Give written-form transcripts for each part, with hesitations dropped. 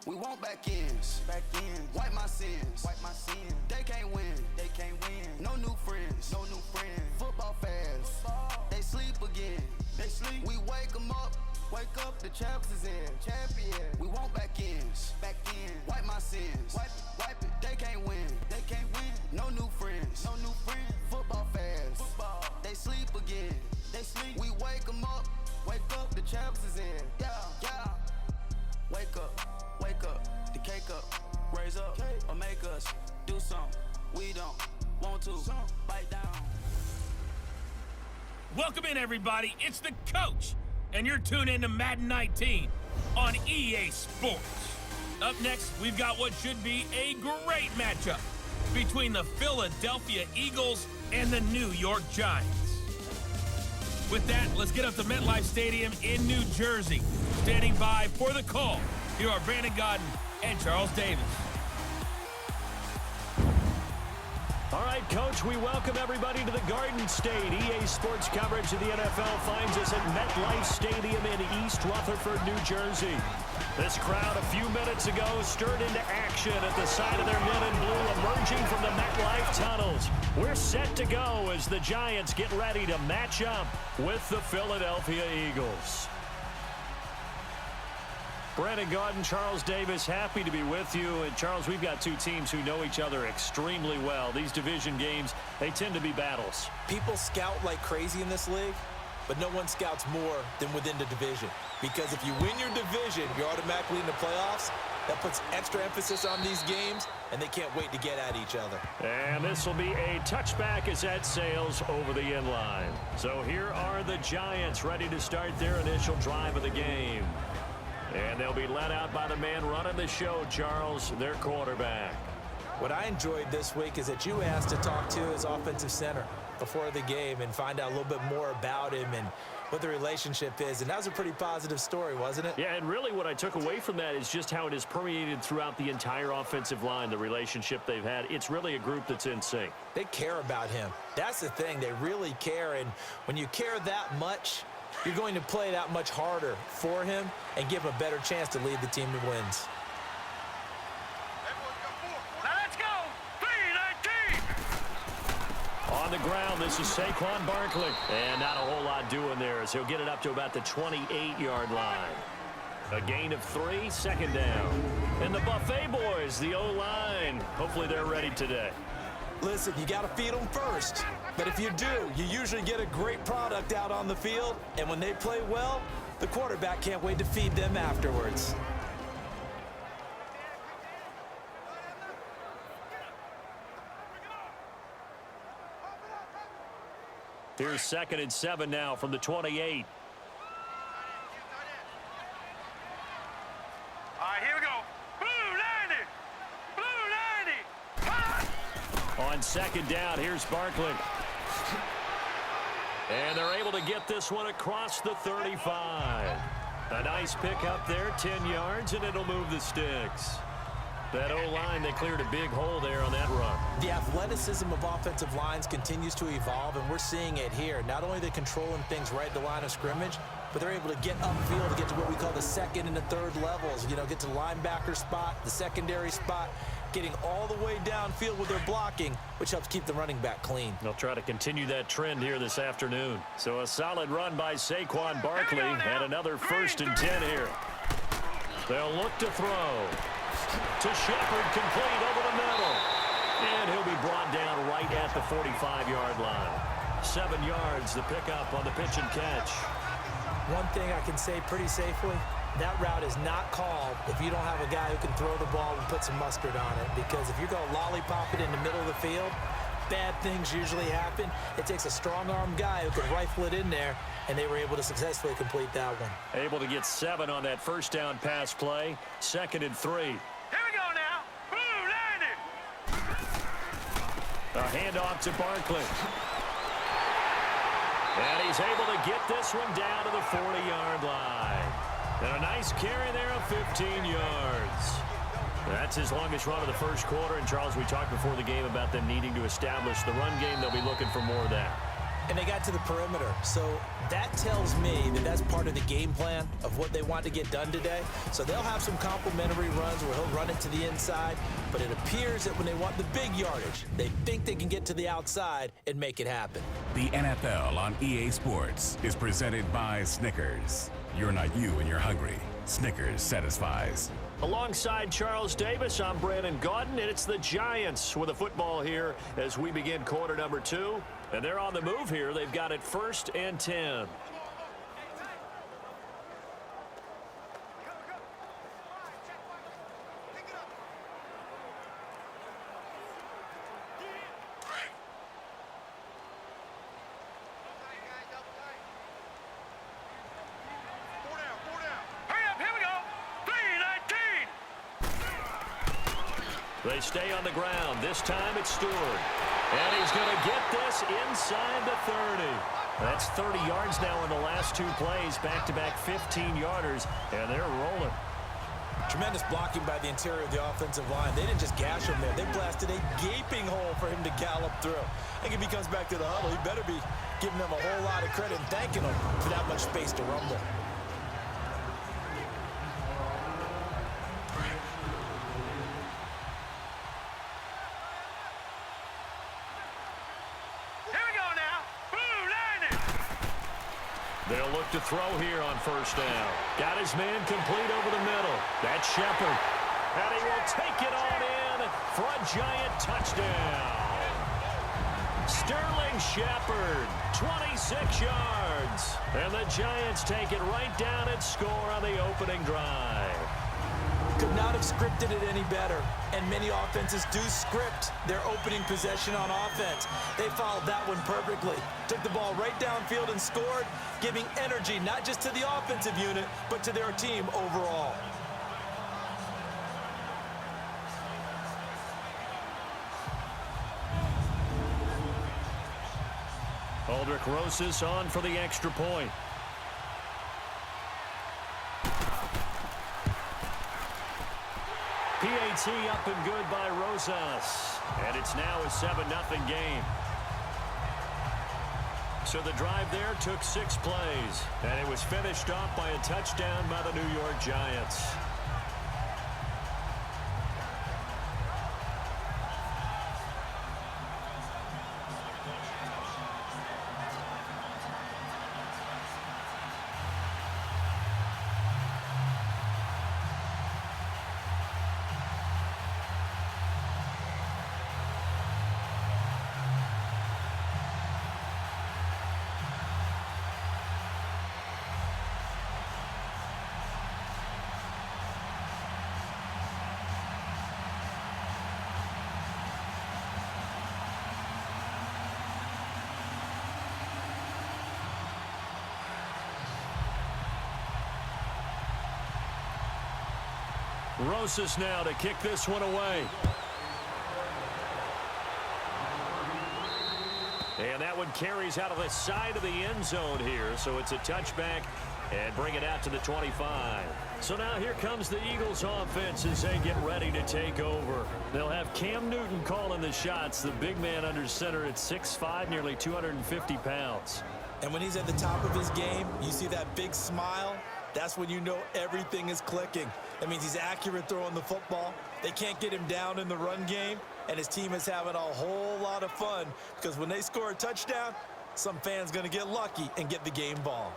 We want back ends. Wipe my sins. They can't win. No new friends. Football fans. They sleep again. We wake them up. Wake up, the champs is in. We want back ends. Wipe my sins. Wipe it. They can't win. No new friends. Football fans. They sleep again. We wake them up. Wake up, the champs is in. Yeah. Wake up, the cake up, raise up, or make us do something we don't want to, bite down. Welcome in, everybody. It's the coach, and you're tuned in to Madden 19 on EA Sports. Up next, we've got what should be a great matchup between the Philadelphia Eagles and the New York Giants. With that, let's get up to MetLife Stadium in New Jersey. Standing by for the call, here are Brandon Gaudin and Charles Davis. All right, Coach, we welcome everybody to the Garden State. EA Sports coverage of the NFL finds us at MetLife Stadium in East Rutherford, New Jersey. This crowd a few minutes ago stirred into action at the side of their men in blue emerging from the MetLife tunnels. We're set to go as the Giants get ready to match up with the Philadelphia Eagles. Brandon Gaudin, Charles Davis, happy to be with you. And Charles, we've got two teams who know each other extremely well. These division games, they tend to be battles. People scout like crazy in this league, but no one scouts more than within the division. Because if you win your division, you're automatically in the playoffs. That puts extra emphasis on these games, and they can't wait to get at each other. And this will be a touchback as that sails over the end line. So here are the Giants ready to start their initial drive of the game. And they'll be led out by the man running the show, Charles, their quarterback. What I enjoyed this week is that you asked to talk to his offensive center before the game and find out a little bit more about him and what the relationship is. And that was a pretty positive story, wasn't it? Yeah, and really what I took away from that is just how it has permeated throughout the entire offensive line, the relationship they've had. It's really a group that's in sync. They care about him. That's the thing. They really care. And when you care that much, you're going to play that much harder for him and give him a better chance to lead the team to wins. Now let's go! 3-19! On the ground, this is Saquon Barkley. And not a whole lot doing there as he'll get it up to about the 28-yard line. A gain of 3, second down. And the Buffet boys, the O-line. Hopefully they're ready today. Listen, you got to feed them first. But if you do, you usually get a great product out on the field. And when they play well, the quarterback can't wait to feed them afterwards. Here's 2nd and 7 now from the 28. All right, here we go. Blue 90! Blue 90! On 2nd down, here's Barkley. And they're able to get this one across the 35. A nice pick up there, 10 yards, and it'll move the sticks. That O-line, they cleared a big hole there on that run. The athleticism of offensive lines continues to evolve, and we're seeing it here. Not only are they controlling things right at the line of scrimmage, but they're able to get upfield to get to what we call the second and the third levels. You know, get to the linebacker spot, the secondary spot, getting all the way downfield with their blocking, which helps keep the running back clean. They'll try to continue that trend here this afternoon. So a solid run by Saquon Barkley, and another 1st and 10 here. They'll look to throw. To Shepard, complete over the middle. And he'll be brought down right at the 45-yard line. 7 yards, the pickup on the pitch and catch. One thing I can say pretty safely, that route is not called if you don't have a guy who can throw the ball and put some mustard on it. Because if you're going to lollipop it in the middle of the field, bad things usually happen. It takes a strong-armed guy who can rifle it in there, and they were able to successfully complete that one. Able to get 7 on that first down pass play. 2nd and 3. Here we go now. Blue 90! A handoff to Barkley. And he's able to get this one down to the 40-yard line. And a nice carry there of 15 yards. That's his longest run of the first quarter. And, Charles, we talked before the game about them needing to establish the run game. They'll be looking for more of that. and they got to the perimeter. So that tells me that that's part of the game plan of what they want to get done today. So they'll have some complementary runs where he'll run it to the inside, but it appears that when they want the big yardage, they think they can get to the outside and make it happen. The NFL on EA Sports is presented by Snickers. You're not you when you're hungry. Snickers satisfies. Alongside Charles Davis, I'm Brandon Gaudin, and it's the Giants with the football here as we begin quarter number 2. And they're on the move here. They've got it 1st and 10. They stay on the ground. This time it's Stewart. And he's going to get this inside the 30. That's 30 yards now in the last 2 plays. Back-to-back 15-yarders, and they're rolling. Tremendous blocking by the interior of the offensive line. They didn't just gash him there. They blasted a gaping hole for him to gallop through. I think if he comes back to the huddle, he better be giving them a whole lot of credit and thanking them for that much space to rumble. They'll look to throw here on 1st down. Got his man complete over the middle. That's Shepard. And he will take it on in for a Giant touchdown. Sterling Shepard, 26 yards. And the Giants take it right down and score on the opening drive. Could not have scripted it any better. And many offenses do script their opening possession on offense. They followed that one perfectly. Took the ball right downfield and scored, giving energy not just to the offensive unit, but to their team overall. Aldrick Rosas on for the extra point. PAT up and good by Rosas. And it's now a 7-0 game. So the drive there took 6 plays. And it was finished off by a touchdown by the New York Giants. Rosas now to kick this one away. And that one carries out of the side of the end zone here, so it's a touchback and bring it out to the 25. So now here comes the Eagles offense as they get ready to take over. They'll have Cam Newton calling the shots, the big man under center at 6'5", nearly 250 pounds. And when he's at the top of his game, you see that big smile. That's when you know everything is clicking. That means he's accurate throwing the football. They can't get him down in the run game, and his team is having a whole lot of fun because when they score a touchdown, some fan's going to get lucky and get the game ball.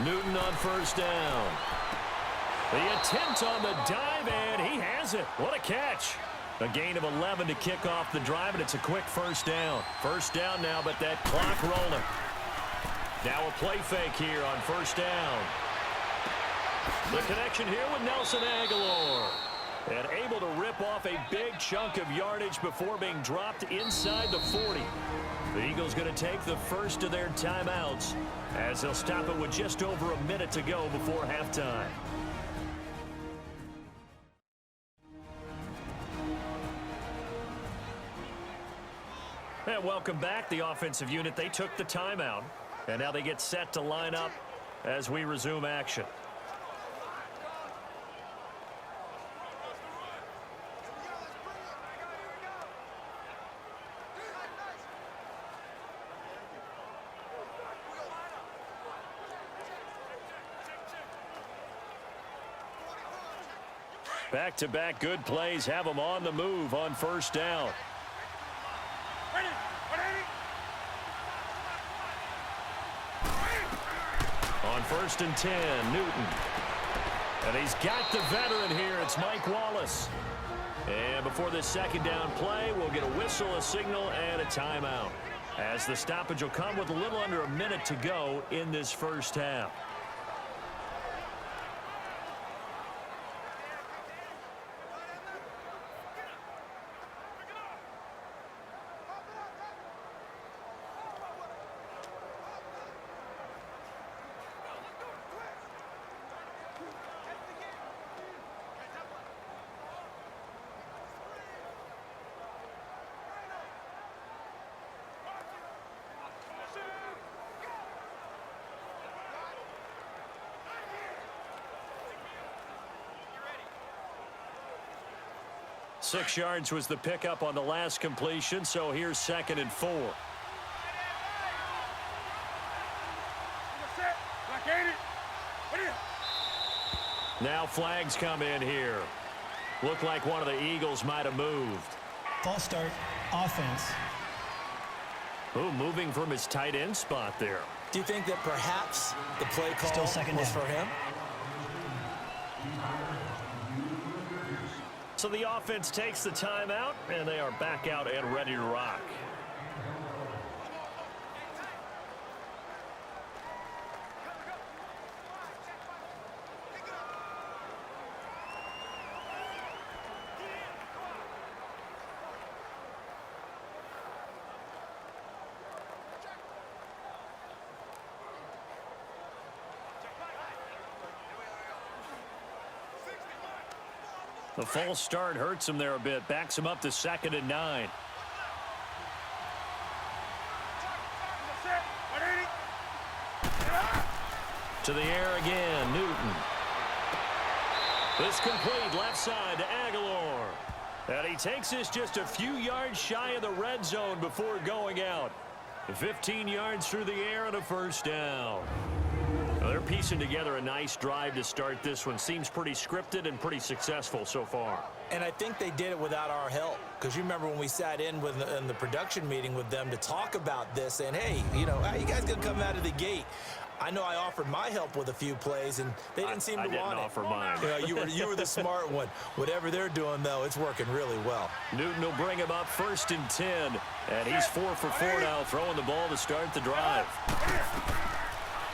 Newton on 1st down. The attempt on the dive, and he has it. What a catch. A gain of 11 to kick off the drive, and it's a quick 1st down. 1st down now, but that clock rolling. Now a play fake here on 1st down. The connection here with Nelson Aguilar. And able to rip off a big chunk of yardage before being dropped inside the 40. The Eagles going to take the first of their timeouts as they'll stop it with just over a minute to go before halftime. And welcome back. The offensive unit, they took the timeout. And now they get set to line up as we resume action. Back-to-back good plays have them on the move on first down. On 1st and 10, Newton. And he's got the veteran here. It's Mike Wallace. And before this second down play, we'll get a whistle, a signal, and a timeout, as the stoppage will come with a little under a minute to go in this first half. Six yards was the pickup on the last completion, so here's 2nd and 4. Now flags come in here. Looked like one of the Eagles might have moved. False start, offense. Ooh, moving from his tight end spot there. Do you think that perhaps the play call was for him? So the offense takes the timeout, and they are back out and ready to rock. The false start hurts him there a bit. Backs him up to 2nd and 9. To the air again, Newton. This complete left side to Aguilar. And he takes this just a few yards shy of the red zone before going out. 15 yards through the air and a first down. Well, they're piecing together a nice drive to start this one. Seems pretty scripted and pretty successful so far. And I think they did it without our help. Because you remember when we sat in the production meeting with them to talk about this, and hey, you know, how you guys gonna come out of the gate? I know I offered my help with a few plays, and they didn't seem to want it. I didn't offer mine. You know, you were the smart one. Whatever they're doing, though, it's working really well. Newton will bring him up 1st and 10, and he's 4 for 4 now, throwing the ball to start the drive.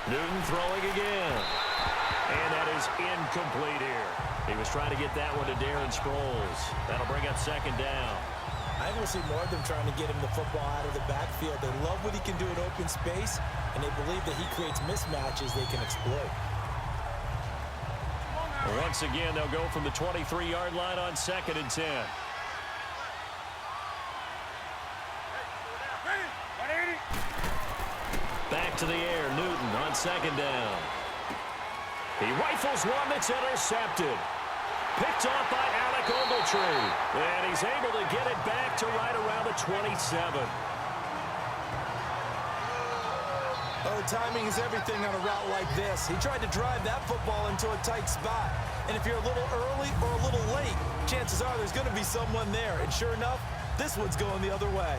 Newton throwing again. And that is incomplete here. He was trying to get that one to Darren Sproles. That'll bring up 2nd down. I think we'll see more of them trying to get him the football out of the backfield. They love what he can do in open space, and they believe that he creates mismatches they can exploit. Once again, they'll go from the 23-yard line on 2nd and 10. Back to the air, Newton on 2nd down. He rifles one that's intercepted. Picked off by Alec Ogletree. And he's able to get it back to right around the 27. Oh, timing is everything on a route like this. He tried to drive that football into a tight spot. And if you're a little early or a little late, chances are there's going to be someone there. And sure enough, this one's going the other way.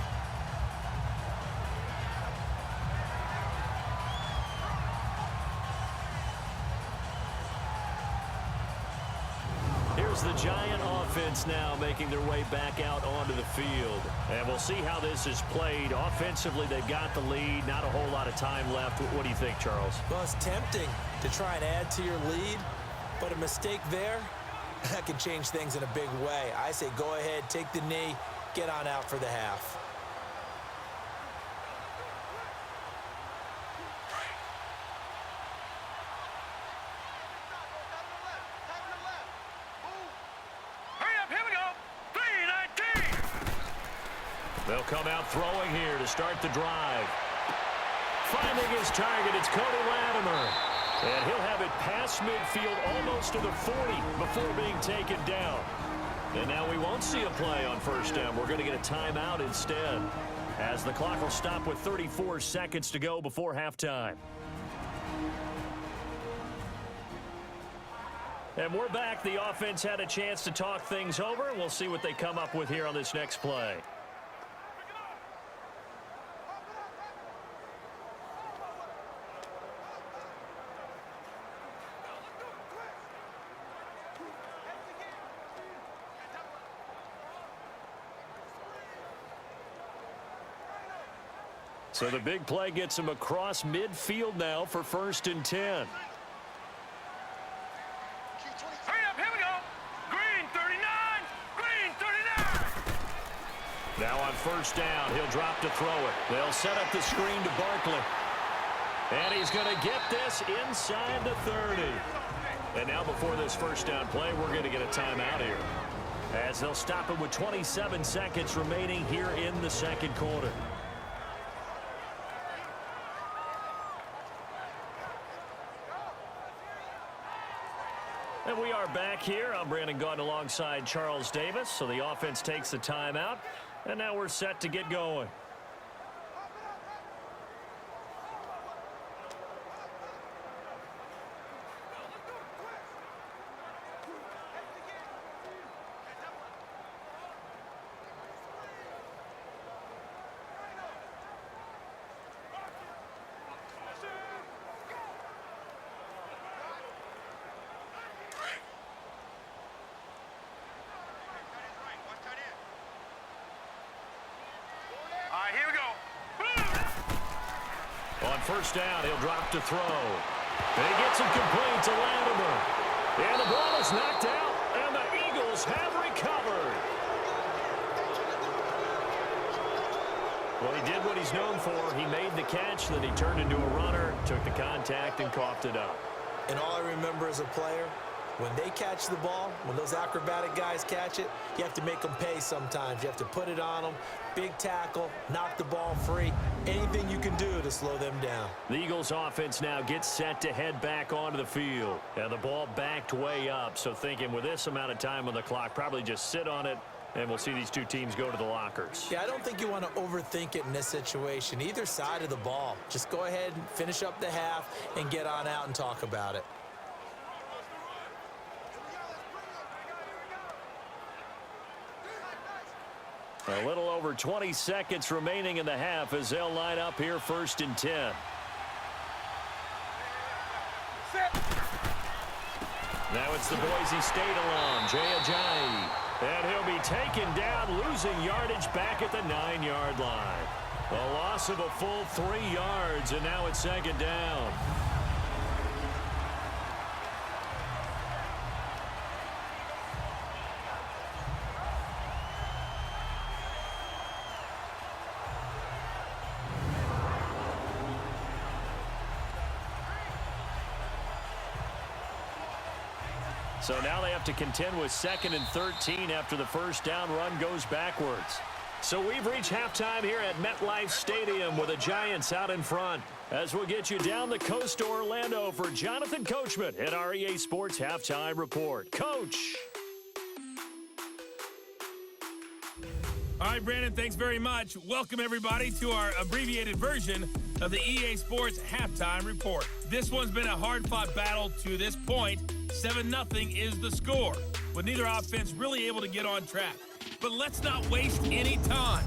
The Giant offense now making their way back out onto the field. And we'll see how this is played. Offensively, they've got the lead. Not a whole lot of time left. What do you think, Charles? Well, it's tempting to try and add to your lead, but a mistake there, that can change things in a big way. I say go ahead, take the knee, get on out for the half. They'll come out throwing here to start the drive. Finding his target, it's Cody Latimer. And he'll have it past midfield almost to the 40 before being taken down. And now we won't see a play on first down. We're going to get a timeout instead, as the clock will stop with 34 seconds to go before halftime. And we're back. The offense had a chance to talk things over. We'll see what they come up with here on this next play. So the big play gets him across midfield now for 1st and 10. Hurry up, here we go. Green 39, green 39. Now on first down, he'll drop to throw it. They'll set up the screen to Barkley. And he's going to get this inside the 30. And now before this first down play, we're going to get a timeout here, as they'll stop it with 27 seconds remaining here in the second quarter. And we are back here. I'm Brandon Gaudin alongside Charles Davis. So the offense takes the timeout, and now we're set to get going. All right, here we go. On first down, he'll drop to throw. And he gets it complete to Latimer. And the ball is knocked out, and the Eagles have recovered. Well, he did what he's known for. He made the catch, then he turned into a runner, took the contact, and coughed it up. And all I remember as a player, when they catch the ball, when those acrobatic guys catch it, you have to make them pay sometimes. You have to put it on them, big tackle, knock the ball free, anything you can do to slow them down. The Eagles offense now gets set to head back onto the field. And the ball backed way up, so thinking with this amount of time on the clock, probably just sit on it, and we'll see these two teams go to the lockers. Yeah, I don't think you want to overthink it in this situation. Either side of the ball. Just go ahead and finish up the half and get on out and talk about it. A little over 20 seconds remaining in the half as they'll line up here 1st and 10. Now it's the Boise State alum, Jay Ajayi. And he'll be taken down, losing yardage back at the 9-yard line. A loss of a full 3 yards, and now it's 2nd down. So now they have to contend with 2nd and 13 after the first down run goes backwards. So we've reached halftime here at MetLife Stadium with the Giants out in front. As we'll get you down the coast to Orlando for Jonathan Coachman at our EA Sports Halftime Report. Coach. All right, Brandon, thanks very much. Welcome, everybody, to our abbreviated version of the EA Sports Halftime Report. This one's been a hard-fought battle to this point. 7-0 is the score, with neither offense really able to get on track. But let's not waste any time.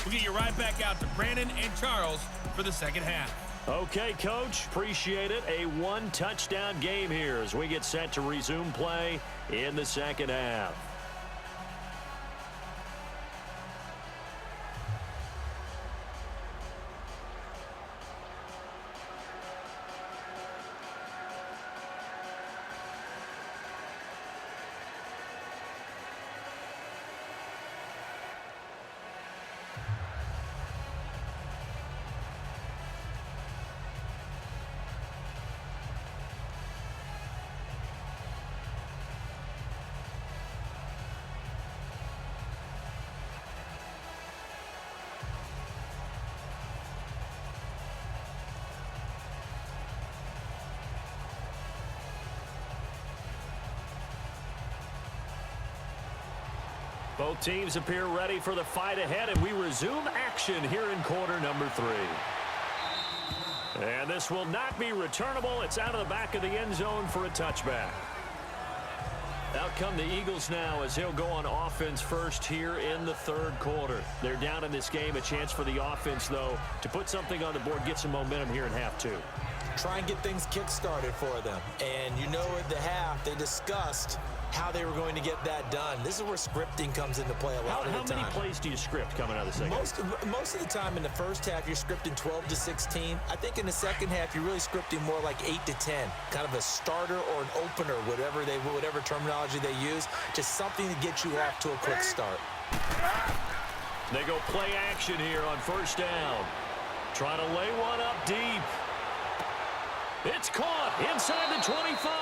We'll get you right back out to Brandon and Charles for the second half. Okay, Coach, appreciate it. A 1-touchdown game here as we get set to resume play in the second half. Both teams appear ready for the fight ahead, and we resume action here in quarter number 3. And this will not be returnable. It's out of the back of the end zone for a touchback. Out come the Eagles now as he'll go on offense first here in the third quarter. They're down in this game. A chance for the offense, though, to put something on the board, get some momentum here in half 2. Try and get things kick-started for them. And you know at the half, they discussed how they were going to get that done. This is where scripting comes into play a lot of the time. How many plays do you script coming out of the second? Most of the time in the first half, you're scripting 12 to 16. I think in the second half, you're really scripting more like 8 to 10. Kind of a starter or an opener, whatever terminology they use. Just something to get you off to a quick start. They go play action here on first down. Trying to lay one up deep. It's caught inside the 25.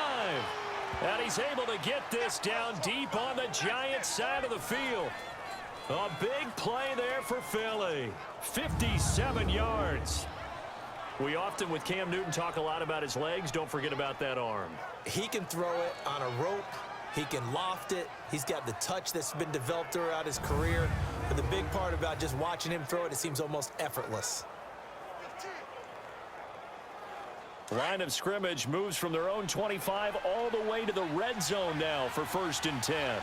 And he's able to get this down deep on the Giants side of the field. A big play there for Philly. 57 yards. We often, with Cam Newton, talk a lot about his legs. Don't forget about that arm. He can throw it on a rope. He can loft it. He's got the touch that's been developed throughout his career. But the big part about just watching him throw it, it seems almost effortless. Line of scrimmage moves from their own 25 all the way to the red zone now for 1st and 10.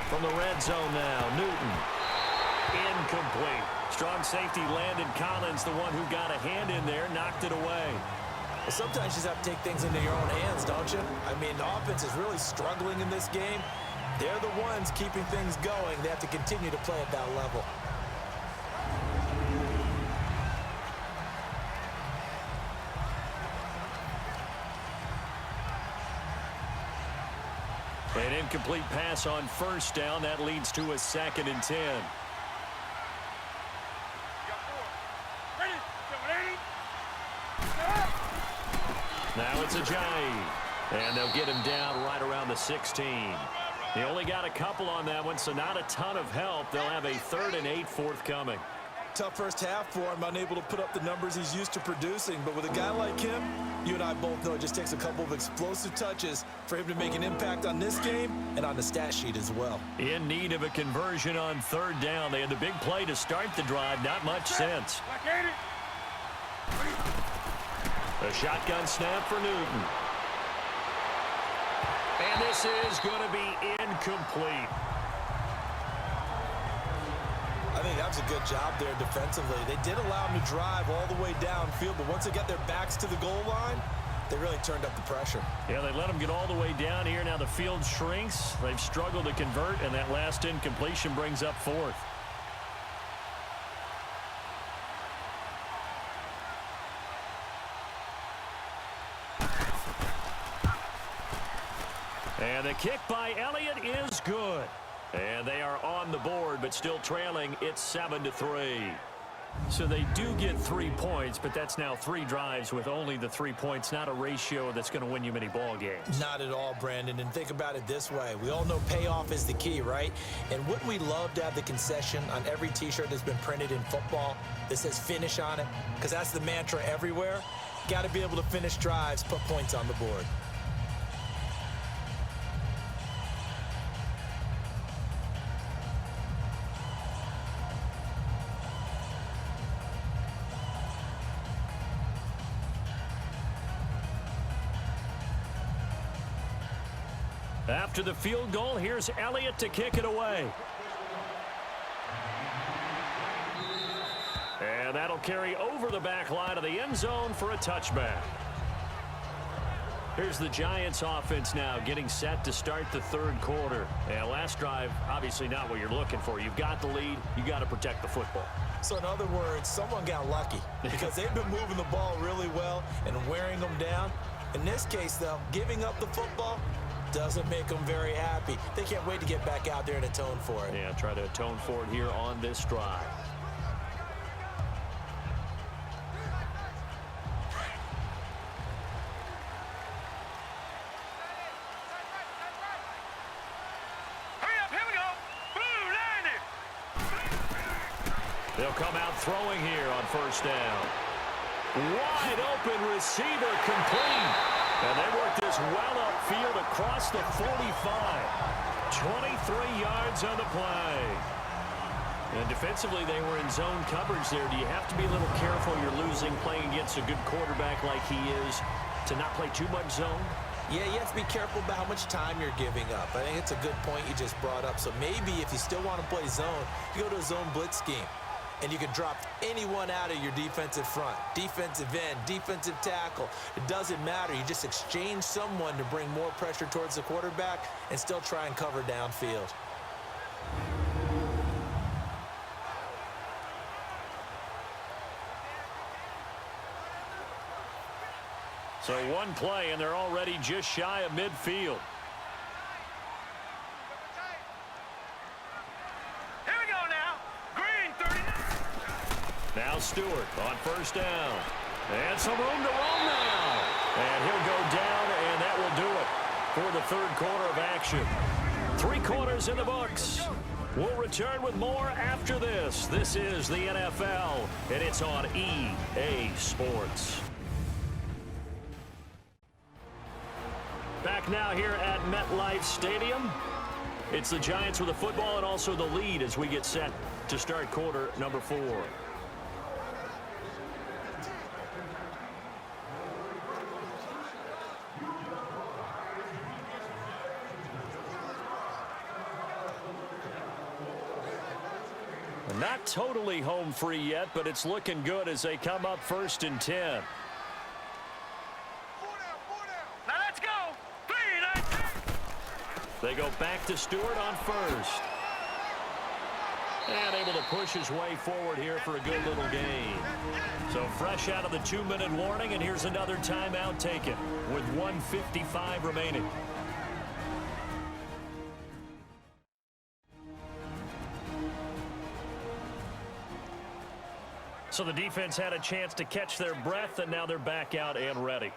From the red zone now, Newton. Incomplete. Strong safety Landon Collins, the one who got a hand in there, knocked it away. Well, sometimes you just have to take things into your own hands, don't you? I mean, the offense is really struggling in this game. They're the ones keeping things going. They have to continue to play at that level. An incomplete pass on first down. That leads to a 2nd and 10. Now it's Ajayi. And they'll get him down right around the 16. He only got a couple on that one, so not a ton of help. They'll have a 3rd and 8 forthcoming. Tough first half for him, unable to put up the numbers he's used to producing. But with a guy like him, you and I both know it just takes a couple of explosive touches for him to make an impact on this game and on the stat sheet as well. In need of a conversion on 3rd down. They had the big play to start the drive. Not much sense. A shotgun snap for Newton. And this is going to be incomplete. I think that was a good job there defensively. They did allow him to drive all the way downfield, but once they got their backs to the goal line, they really turned up the pressure. Yeah, they let them get all the way down here. Now the field shrinks. They've struggled to convert, and that last incompletion brings up 4th. And the kick by Elliott is good. And they are on the board, but still trailing. It's 7-3. So they do get 3 points, but that's now 3 drives with only the 3 points. Not a ratio that's going to win you many ball games. Not at all, Brandon. And think about it this way. We all know payoff is the key, right? And wouldn't we love to have the concession on every T-shirt that's been printed in football that says finish on it? Because that's the mantra everywhere. Got to be able to finish drives, put points on the board. After the field goal, here's Elliott to kick it away. And that'll carry over the back line of the end zone for a touchback. Here's the Giants offense now getting set to start the 3rd quarter. And last drive, obviously not what you're looking for. You've got the lead. You got to protect the football. So in other words, someone got lucky because they've been moving the ball really well and wearing them down. In this case, though, giving up the football doesn't make them very happy. They can't wait to get back out there and atone for it. Yeah, try to atone for it here on this drive. They'll come out throwing here on first down. Wide open receiver complete. And they work this well upfield across the 45. 23 yards on the play. And defensively, they were in zone coverage there. Do you have to be a little careful? You're losing playing against a good quarterback like he is to not play too much zone? Yeah, you have to be careful about how much time you're giving up. I think it's a good point you just brought up. So maybe if you still want to play zone, you go to a zone blitz scheme. And you can drop anyone out of your defensive front. Defensive end, defensive tackle. It doesn't matter. You just exchange someone to bring more pressure towards the quarterback and still try and cover downfield. So one play, and they're already just shy of midfield. Here we go now. Green 39. Now Stewart on first down. And some room to roam now. And he'll go down, and that will do it for the third quarter of action. 3 quarters in the books. We'll return with more after this. This is the NFL, and it's on EA Sports. Back now here at MetLife Stadium. It's the Giants with the football and also the lead as we get set to start quarter number 4. Not totally home free yet, but it's looking good as they come up 1st and 10. Now let's go. 3-19. They go back to Stewart on first. And able to push his way forward here for a good little gain. So fresh out of the 2-minute warning, and here's another timeout taken with 1:55 remaining. So the defense had a chance to catch their breath, and now they're back out and ready.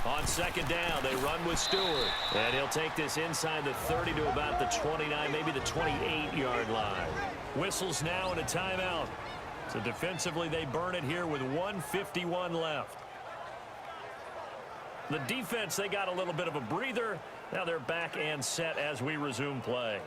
On second down, they run with Stewart. And he'll take this inside the 30 to about the 29, maybe the 28-yard line. Whistles now and a timeout. So defensively, they burn it here with 1:51 left. The defense, they got a little bit of a breather. Now they're back and set as we resume play.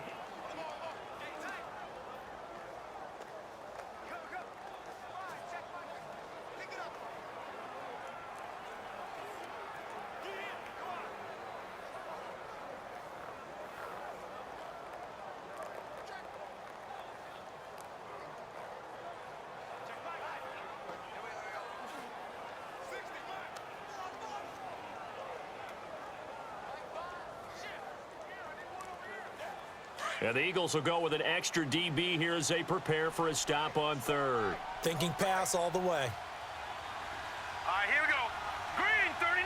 And the Eagles will go with an extra DB here as they prepare for a stop on third. Thinking pass all the way. All right, here we go. Green 39.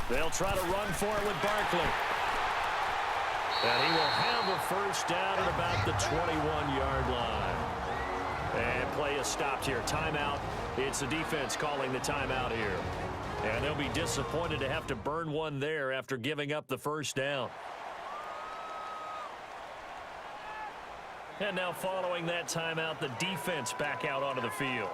They'll try to run for it with Barkley. And he will have a first down at about the 21-yard line. And play is stopped here. Timeout. It's the defense calling the timeout here. And they'll be disappointed to have to burn one there after giving up the first down. And now following that timeout, the defense back out onto the field.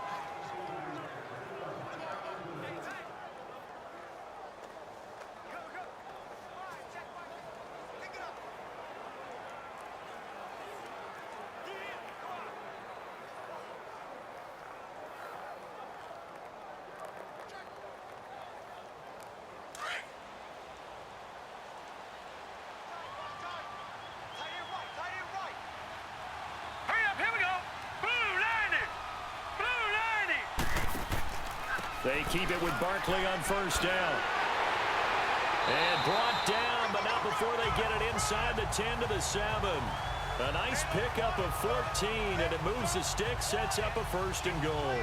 They keep it with Barkley on first down. And brought down, but not before they get it inside the 10 to the 7. A nice pickup of 14, and it moves the stick, sets up a 1st and goal.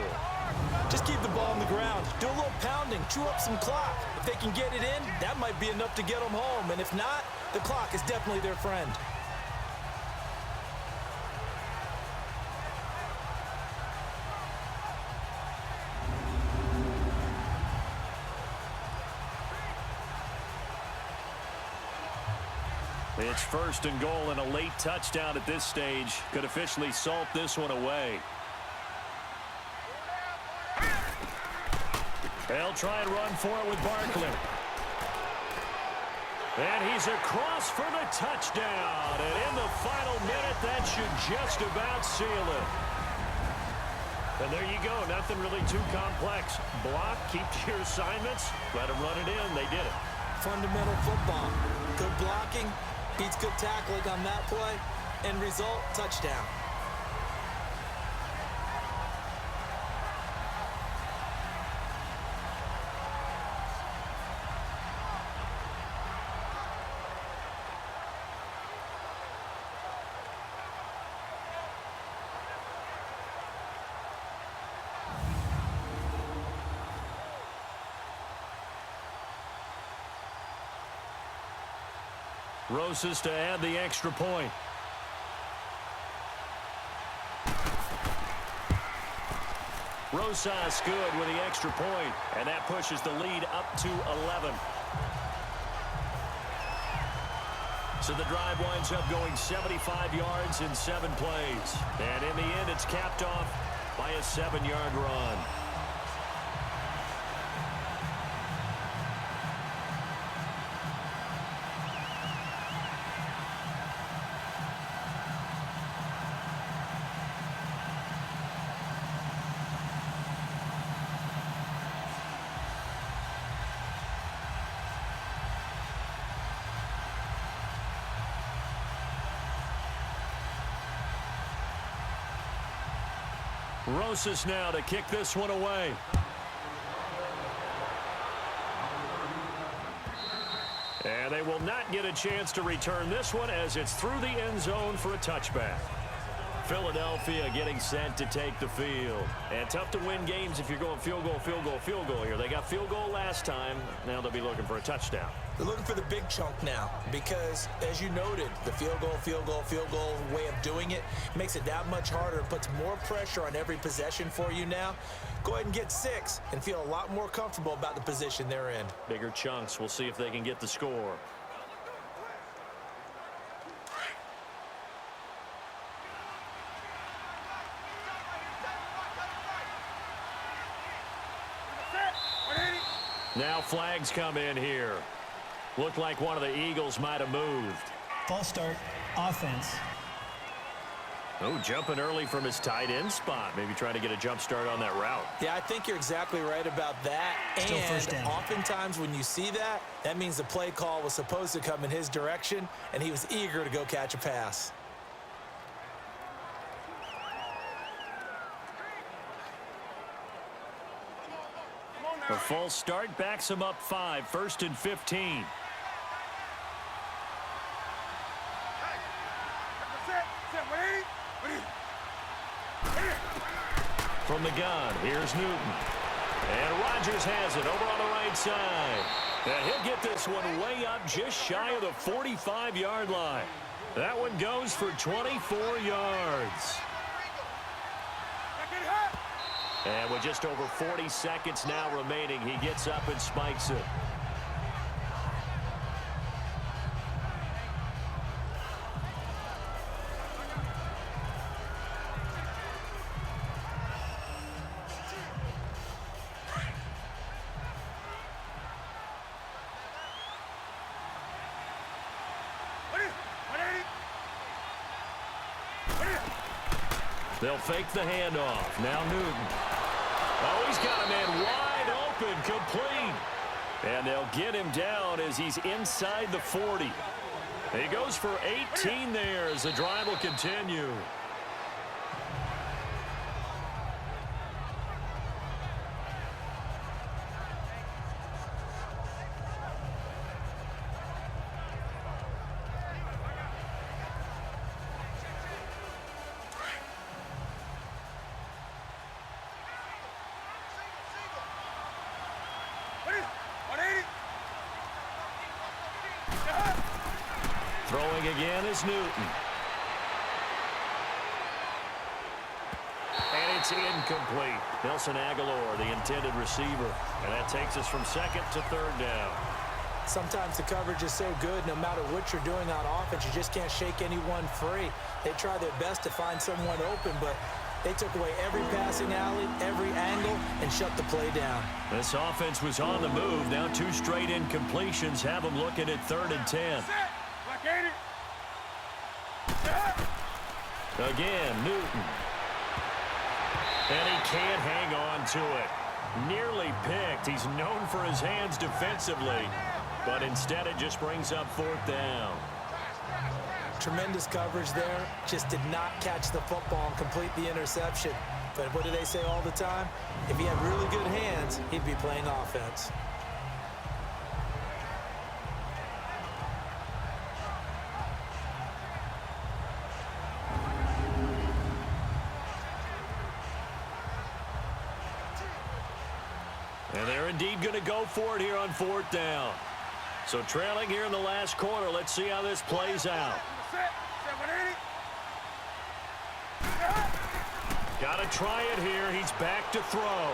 Just keep the ball on the ground. Do a little pounding. Chew up some clock. If they can get it in, that might be enough to get them home. And if not, the clock is definitely their friend. It's 1st and goal, and a late touchdown at this stage could officially salt this one away. They'll try and run for it with Barkley. And he's across for the touchdown. And in the final minute, that should just about seal it. And there you go. Nothing really too complex. Block, keep to your assignments, let them run it in. They did it. Fundamental football. Good blocking beats good tackling on that play. End result, touchdown. Rosas to add the extra point. Rosas good with the extra point, and that pushes the lead up to 11. So the drive winds up going 75 yards in 7 plays. And in the end, it's capped off by a 7-yard run. Rosas now to kick this one away. And they will not get a chance to return this one as it's through the end zone for a touchback. Philadelphia getting set to take the field. And tough to win games if you're going field goal, field goal, field goal here. They got field goal last time. Now they'll be looking for a touchdown. They're looking for the big chunk now because, as you noted, the field goal way of doing it makes it that much harder. It puts more pressure on every possession for you now. Go ahead and get 6 and feel a lot more comfortable about the position they're in. Bigger chunks. We'll see if they can get the score. Now flags come in here. Looked like one of the Eagles might have moved. False start, offense. Oh, jumping early from his tight end spot. Maybe trying to get a jump start on that route. Yeah, I think you're exactly right about that. Still first down. Oftentimes when you see that, that means the play call was supposed to come in his direction, and he was eager to go catch a pass. A false start backs him up 5, 1st and 15. From the gun, here's Newton. And Rodgers has it over on the right side. And he'll get this one way up just shy of the 45-yard line. That one goes for 24 yards. And with just over 40 seconds now remaining, he gets up and spikes it. They'll fake the handoff. Now Newton. Oh, he's got a man wide open, complete. And they'll get him down as he's inside the 40. He goes for 18 there as the drive will continue. Throwing again is Newton. And it's incomplete. Nelson Aguilar, the intended receiver. And that takes us from second to third down. Sometimes the coverage is so good, no matter what you're doing on offense, you just can't shake anyone free. They try their best to find someone open, but they took away every passing alley, every angle, and shut the play down. This offense was on the move. Now 2 straight incompletions have them looking at 3rd and 10. Again, Newton. And he can't hang on to it. Nearly picked. He's known for his hands defensively, but instead it just brings up 4th down. Tremendous coverage there. Just did not catch the football and complete the interception. But what do they say all the time? If he had really good hands, he'd be playing offense. And they're indeed going to go for it here on 4th down. So trailing here in the last quarter, let's see how this plays out. Got to try it here. He's back to throw.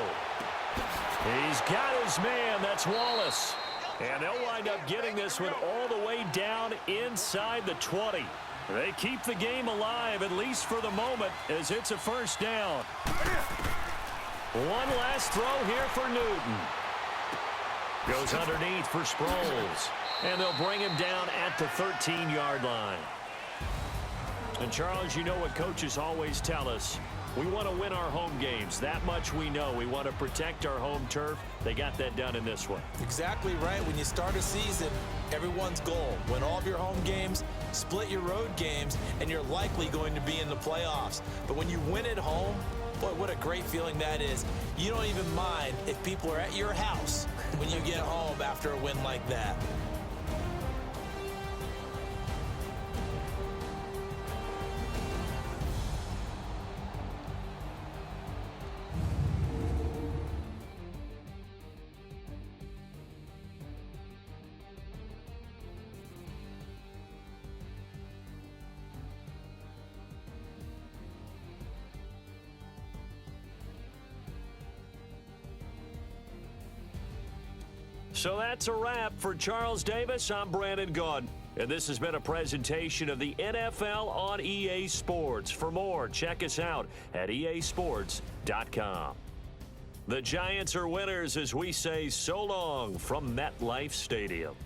He's got his man. That's Wallace. And they'll wind up getting this one all the way down inside the 20. They keep the game alive, at least for the moment, as it's a 1st down. One last throw here for Newton. Goes underneath for Sproles. And they'll bring him down at the 13-yard line. And, Charles, you know what coaches always tell us. We want to win our home games. That much we know. We want to protect our home turf. They got that done in this one. Exactly right. When you start a season, everyone's goal: win all of your home games, split your road games, and you're likely going to be in the playoffs. But when you win at home, boy, what a great feeling that is. You don't even mind if people are at your house when you get home after a win like that. So that's a wrap for Charles Davis. I'm Brandon Gaudin, and this has been a presentation of the NFL on EA Sports. For more, check us out at easports.com. The Giants are winners as we say so long from MetLife Stadium.